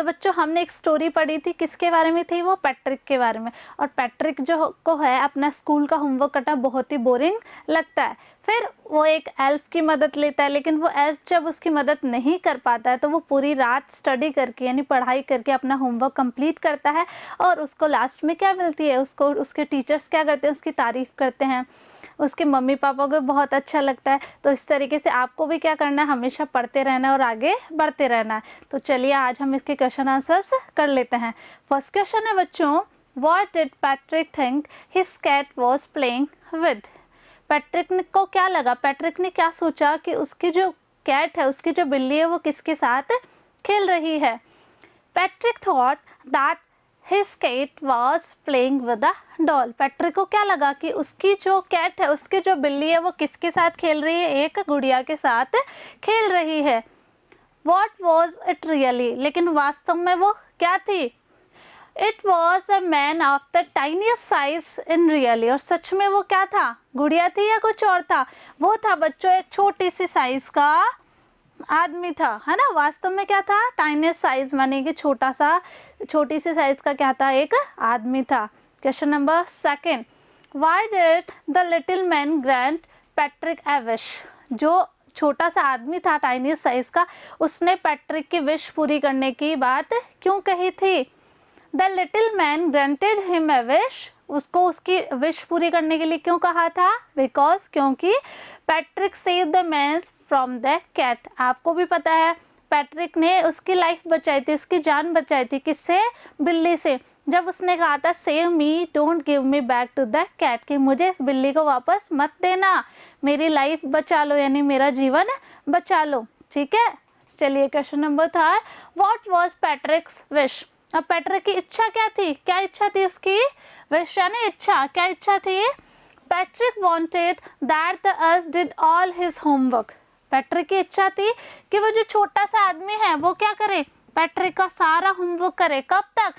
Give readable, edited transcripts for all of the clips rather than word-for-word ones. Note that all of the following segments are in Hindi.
तो बच्चों हमने एक स्टोरी पढ़ी थी, किसके बारे में थी वो? पैट्रिक के बारे में। और पैट्रिक जो को है अपना स्कूल का होमवर्क करना बहुत ही बोरिंग लगता है। फिर वो एक एल्फ की मदद लेता है, लेकिन वो एल्फ जब उसकी मदद नहीं कर पाता है तो वो पूरी रात स्टडी करके यानी पढ़ाई करके अपना होमवर्क कंप्लीट करता है। और उसको लास्ट में क्या मिलती है? उसको उसके टीचर्स क्या करते हैं? उसकी तारीफ़ करते हैं, उसके मम्मी पापा को बहुत अच्छा लगता है। तो इस तरीके से आपको भी क्या करना है? हमेशा पढ़ते रहना है और आगे बढ़ते रहना है। तो चलिए आज हम इसके क्वेश्चन आंसर्स कर लेते हैं। फर्स्ट क्वेश्चन है बच्चों, what did Patrick think his cat was playing with? Patrick को क्या लगा? पैट्रिक ने क्या सोचा कि उसकी जो कैट है, उसकी जो बिल्ली है, वो किसके साथ खेल रही है? Patrick thought that his cat was playing with a doll. Patrick को क्या लगा कि उसकी जो कैट है, उसकी जो बिल्ली है, वो किसके साथ खेल रही है? एक गुड़िया के साथ खेल रही है। What was it really? लेकिन वास्तव में वो क्या थी? It was a man of the tiniest size in really। और सच में वो क्या था? गुड़िया थी या कुछ और था? वो था बच्चों एक छोटी सी साइज का आदमी था, है ना। वास्तव में क्या था? टाइनियस्ट साइज माने कि छोटा सा, छोटी सी साइज का क्या था? एक आदमी था। Question number second, why did the little man grant Patrick a wish? जो छोटा सा आदमी था टाइनियस्ट साइज का, उसने पैट्रिक की विश पूरी करने की बात क्यों कही थी? The little man granted him a wish. उसको उसकी विश पूरी करने के लिए क्यों कहा था? बिकॉज क्योंकि Patrick save the man from the cat. आपको भी पता है पैट्रिक ने उसकी लाइफ बचाई थी, उसकी जान बचाई थी। किससे? बिल्ली से। जब उसने कहा था save me don't give me back to the cat, कि मुझे इस बिल्ली को वापस मत देना, मेरी लाइफ बचा लो, यानी मेरा जीवन बचा लो। ठीक है, चलिए question number third, what was पैट्रिक्स wish? अब पैट्रिक की इच्छा क्या थी? क्या इच्छा थी उसकी? विश यानी इच्छा। क्या इच्छा थी? Patrick wanted that the elf did all his homework. Patrick की इच्छा थी कि वो जो छोटा सा आदमी है वो क्या करे? पैट्रिक का सारा होमवर्क करे। कब तक?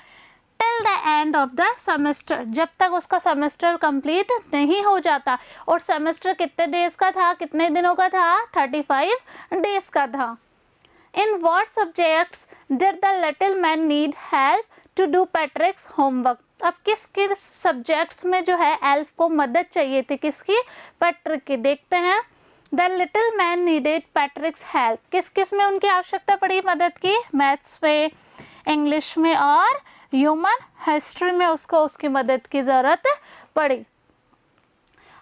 Till the end of the semester, जब तक उसका सेमेस्टर कंप्लीट नहीं हो जाता। और सेमेस्टर कितने डेज का था? कितने दिनों का था? 35 डेज का था। In what subjects did the little man need help to do Patrick's homework? अब किस किस सब्जेक्ट्स में जो है एल्फ को मदद चाहिए थी? किसकी? पैट्रिक की। देखते हैं। The little man needed पैट्रिक्स help. किस किस में उनकी आवश्यकता पड़ी मदद की? मैथ्स में, इंग्लिश में और ह्यूमन हिस्ट्री में उसको उसकी मदद की ज़रूरत पड़ी।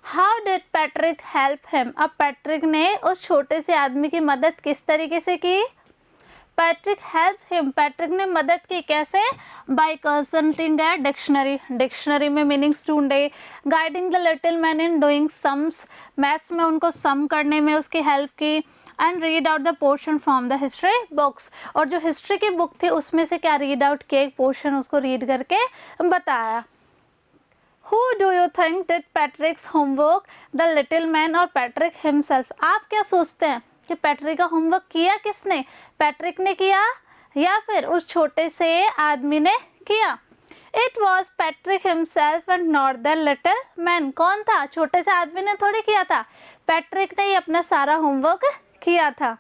How did Patrick help him? अब पैट्रिक ने उस छोटे से आदमी की मदद किस तरीके से की? पैट्रिक हेल्प हिम, पैट्रिक ने मदद की। कैसे? By consulting a dictionary, dictionary में मीनिंग्स ढूंढे। Guiding the little man in doing sums, maths में उनको सम करने में उसकी हेल्प की। And read out the portion from the history books, और जो हिस्ट्री की बुक थी उसमें से क्या रीड आउट किया? एक पोर्शन उसको रीड करके बताया। Who do you think did Patrick's homework? The little man और पैट्रिक himself? आप क्या सोचते हैं कि पैट्रिक का होमवर्क किया किसने? पैट्रिक ने किया या फिर उस छोटे से आदमी ने किया? It was Patrick himself and not the little man। कौन था? छोटे से आदमी ने थोड़ी किया था, पैट्रिक ने ही अपना सारा होमवर्क किया था।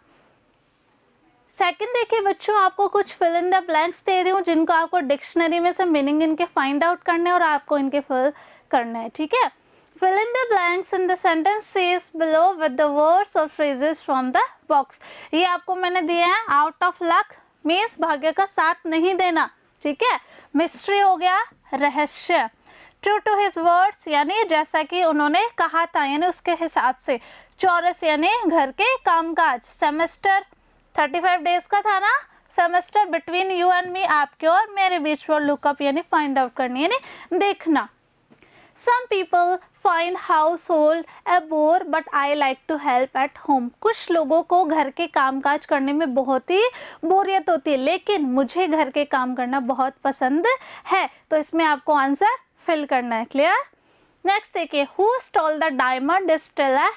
सेकंड देखिए बच्चों, आपको कुछ फिल इन द ब्लैंक्स दे रही हूँ जिनको आपको डिक्शनरी में से मीनिंग इनके फाइंड आउट करने और आपको इनके फिल करने हैं। ठीक है, fill in the blanks in the sentences below with the words और फ्रेजेस फ्रॉम द बॉक्स। ये आपको मैंने दिया है। आउट ऑफ लक मीन्स भाग्य का साथ नहीं देना। ठीक है, मिस्ट्री हो गया रहस्य। ट्रू टू हिज वर्ड्स यानी जैसा कि उन्होंने कहा था, यानी उसके हिसाब से। चौरस यानी घर के कामकाज। सेमेस्टर 35 डेज का था ना। Semester between you and me, आपके और मेरे बीच में। लुकअप यानी फाइंड आउट करनी, यानी देखना। Some people find household a bore but I like to help at home. कुछ लोगों को घर के कामकाज करने में बहुत ही बोरियत होती है, लेकिन मुझे घर के काम करना बहुत पसंद है। तो इसमें आपको आंसर फिल करना है। क्लियर? नेक्स्ट देखिए, who stall the diamond is still है,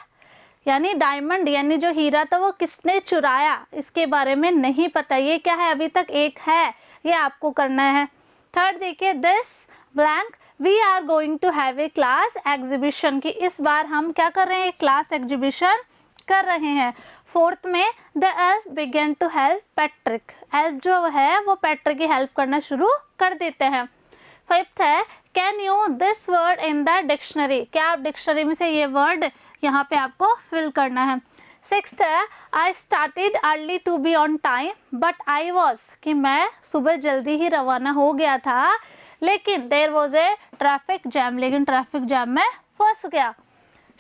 यानी डायमंड यानी जो हीरा था वो किसने चुराया, इसके बारे में नहीं पता। ये क्या है? अभी तक एक है, ये आपको करना है। थर्ड देखिए, this blank we are going to have a class exhibition, की इस बार हम क्या कर रहे हैं? क्लास एग्जीबिशन कर रहे हैं। फोर्थ में the elf began to help Patrick, elf जो है वो पैट्रिक की हेल्प करना शुरू कर देते हैं। फिफ्थ है can you this word in the dictionary, क्या आप डिक्शनरी में से ये वर्ड यहाँ पे आपको फिल करना है। सिक्स्थ है I started early to be on time but I was, कि मैं सुबह जल्दी ही रवाना हो गया था लेकिन there was a traffic jam, लेकिन ट्रैफिक जैम में फंस गया।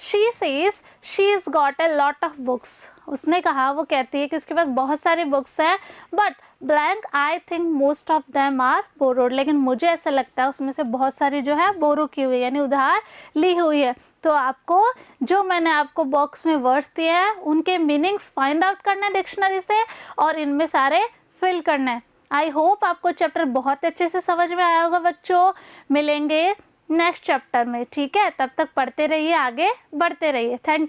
She says she's got a lot of books, उसने कहा, वो कहती है कि उसके पास बहुत सारी बुक्स हैं, but blank I think most of them are borrowed, लेकिन मुझे ऐसा लगता है उसमें से बहुत सारी जो है बोरो की हुई है, यानी उधार ली हुई है। तो आपको जो मैंने आपको बॉक्स में वर्ड्स दिए हैं उनके मीनिंग्स फाइंड आउट करना है डिक्शनरी से और इनमें सारे फिल करना है। आई होप आपको चैप्टर बहुत अच्छे से समझ में आया होगा बच्चों। मिलेंगे नेक्स्ट चैप्टर में, ठीक है? तब तक पढ़ते रहिए, आगे बढ़ते रहिए। Thank you.